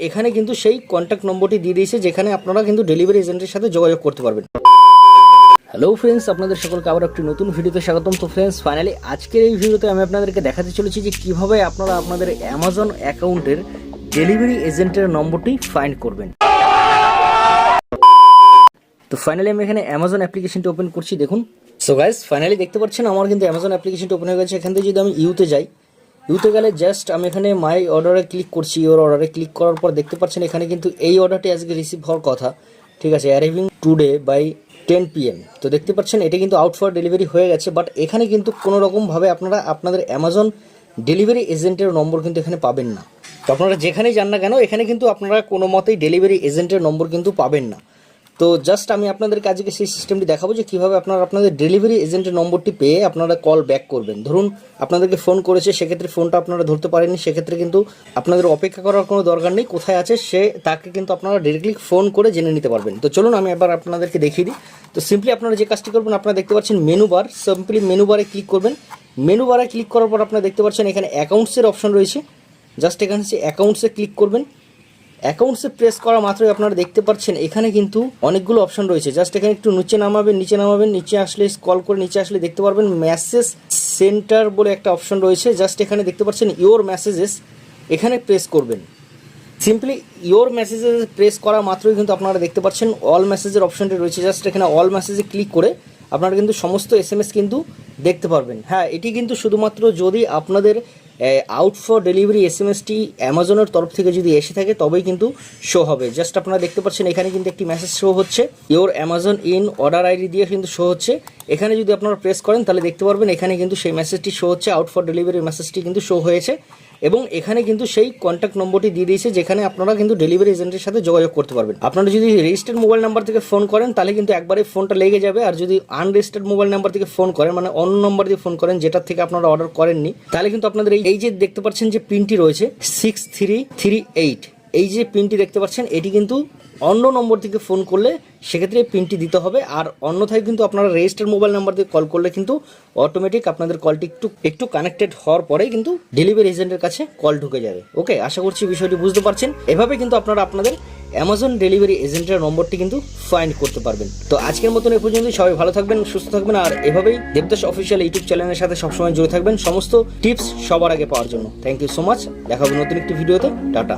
এখানে কিন্তু সেই কন্ট্যাক্ট নম্বরটি দিয়ে দিয়েছে যেখানে আপনারা কিন্তু ডেলিভারি এজেন্টের সাথে যোগাযোগ করতে পারবেন। হ্যালো ফ্রেন্ডস, আপনাদের সকলকে আবার একটি নতুন ভিডিওতে স্বাগতম। তো ফ্রেন্ডস, ফাইনালি আজকের এই ভিডিওতে আমি আপনাদেরকে দেখাতে চলেছি যে কীভাবে আপনারা আপনাদের অ্যামাজন অ্যাকাউন্টের ডেলিভারি এজেন্টের নম্বরটি ফাইন্ড করবেন। তো ফাইনালি আমি এখানে অ্যামাজন অ্যাপ্লিকেশনটি ওপেন করছি। দেখুন, সো গাইস, ফাইনালি দেখতে পাচ্ছেন আমার কিন্তু অ্যামাজন অ্যাপ্লিকেশনটি ওপেন হয়ে গেছে। এখান থেকে যদি আমি ইউতে যাই, ইউতে গেলে জাস্ট আমি এখানে মাই অর্ডারে ক্লিক করছি। ওর অর্ডারে ক্লিক করার পর দেখতে পাচ্ছেন এখানে কিন্তু এই অর্ডারটি আজকে রিসিভ হওয়ার কথা, ঠিক আছে, অ্যারাইভিং টুডে বাই 10 PM। তো দেখতে পাচ্ছেন এটা কিন্তু আউট ফর ডেলিভারি হয়ে গেছে, বাট এখানে কিন্তু কোনো রকমভাবে আপনারা আপনাদের অ্যামাজন ডেলিভারি এজেন্টের নম্বর কিন্তু এখানে পাবেন না। তো আপনারা যেখানেই যান না কেন, এখানে কিন্তু আপনারা কোনো মতেই ডেলিভারি এজেন্টের নম্বর কিন্তু পাবেন না। তো জাস্ট আমি আপনাদেরকে আজকে সেই সিস্টেমটি দেখাবো যে কীভাবে আপনারা আপনাদের ডেলিভারি এজেন্টের নম্বরটি পেয়ে আপনারা কল ব্যাক করবেন। ধরুন আপনাদেরকে ফোন করেছে, সেক্ষেত্রে ফোনটা আপনারা ধরতে পারেননি, সেক্ষেত্রে কিন্তু আপনাদের অপেক্ষা করার কোনো দরকার নেই। কোথায় আছে তাকে কিন্তু আপনারা ডিরেক্টলি ফোন করে জেনে নিতে পারবেন। তো চলুন আমি এবার আপনাদেরকে দেখিয়ে দিই। তো সিম্পলি আপনারা যে কাজটি করবেন, আপনারা দেখতে পাচ্ছেন মেনু বার, সিম্পলি মেনু বারে ক্লিক করবেন। মেনু বারে ক্লিক করার পর আপনারা দেখতে পাচ্ছেন এখানে অ্যাকাউন্টসের অপশন রয়েছে। জাস্ট এখানে অ্যাকাউন্টসে ক্লিক করবেন। অ্যাকাউন্টসে প্রেস করা মাত্রই আপনারা দেখতে পাচ্ছেন এখানে কিন্তু অনেকগুলো অপশন রয়েছে। জাস্ট এখানে একটু নিচে নামাবেন, নিচে আসলে স্ক্রল করে নিচে আসলে দেখতে পারবেন মেসেজ সেন্টার বলে একটা অপশন রয়েছে। জাস্ট এখানে দেখতে পাচ্ছেন ইওর মেসেজেস, এখানে প্রেস করবেন। সিম্পলি ইওর মেসেজেস প্রেস করা মাত্রই কিন্তু আপনারা দেখতে পাচ্ছেন অল মেসেজের অপশনটি রয়েছে। জাস্ট এখানে অল মেসেজে ক্লিক করে আপনারা কিন্তু সমস্ত SMS কিন্তু দেখতে পারবেন। হ্যাঁ, এটি কিন্তু শুধুমাত্র যদি আপনাদের আউট ফর ডেলিভারি SMSটি অ্যামাজনের তরফ থেকে যদি এসে থাকে তবেই কিন্তু শো হবে। জাস্ট আপনারা দেখতে পাচ্ছেন এখানে কিন্তু একটি মেসেজ শো হচ্ছে, your Amazon in order ID দিয়ে কিন্তু শো হচ্ছে। এখানে যদি আপনারা প্রেস করেন তাহলে দেখতে পারবেন এখানে কিন্তু সেই মেসেজটি শো হচ্ছে, আউট ফর ডেলিভারি মেসেজটি কিন্তু শো হয়েছে এবং এখানে কিন্তু সেই কন্ট্যাক্ট নম্বরটি দিয়ে দিয়েছে যেখানে আপনারা কিন্তু ডেলিভারি এজেন্টের সাথে যোগাযোগ করতে পারবেন। আপনারা যদি রেজিস্টার্ড মোবাইল নাম্বার থেকে ফোন করেন তাহলে কিন্তু একবারে ফোনটা লেগে যাবে, আর যদি আনরেজিস্টার্ড মোবাইল নাম্বার থেকে ফোন করেন, মানে অন্য নম্বর দিয়ে ফোন করেন যেটার থেকে আপনারা অর্ডার করেননি, তাহলে কিন্তু আপনাদের এই যে দেখতে পাচ্ছেন যে পিনটি রয়েছে 6338, এই যে পিনটি দেখতে পাচ্ছেন এটি কিন্তু অন্য নম্বর থেকে ফোন করলে সেক্ষেত্রে পিনটি দিতে হবে। আর অন্যথায় কিন্তু আপনারা রেজিস্টার্ড মোবাইল নাম্বার দিয়ে কল করলে কিন্তু অটোমেটিক আপনাদের কলটি একটু কানেক্টেড হওয়ার পরেই কিন্তু ডেলিভারি এজেন্টের কাছে কল ঢুকে যাবে। ওকে, আশা করছি বিষয়টি বুঝতে পারছেন। এভাবে কিন্তু আপনারা আপনাদের অ্যামাজন ডেলিভারি এজেন্টের নম্বরটি কিন্তু ফাইন্ড করতে পারবেন। তো আজকের মতন এ পর্যন্ত, সবাই ভালো থাকবেন, সুস্থ থাকবেন, আর এভাবেই দেবদাস অফিসিয়াল ইউটিউব চ্যানেলের সাথে সবসময় জুড়ে থাকবেন সমস্ত টিপস সবার আগে পাওয়ার জন্য। Thank you so much. দেখা হবে নতুন একটি ভিডিওতে। টাটা।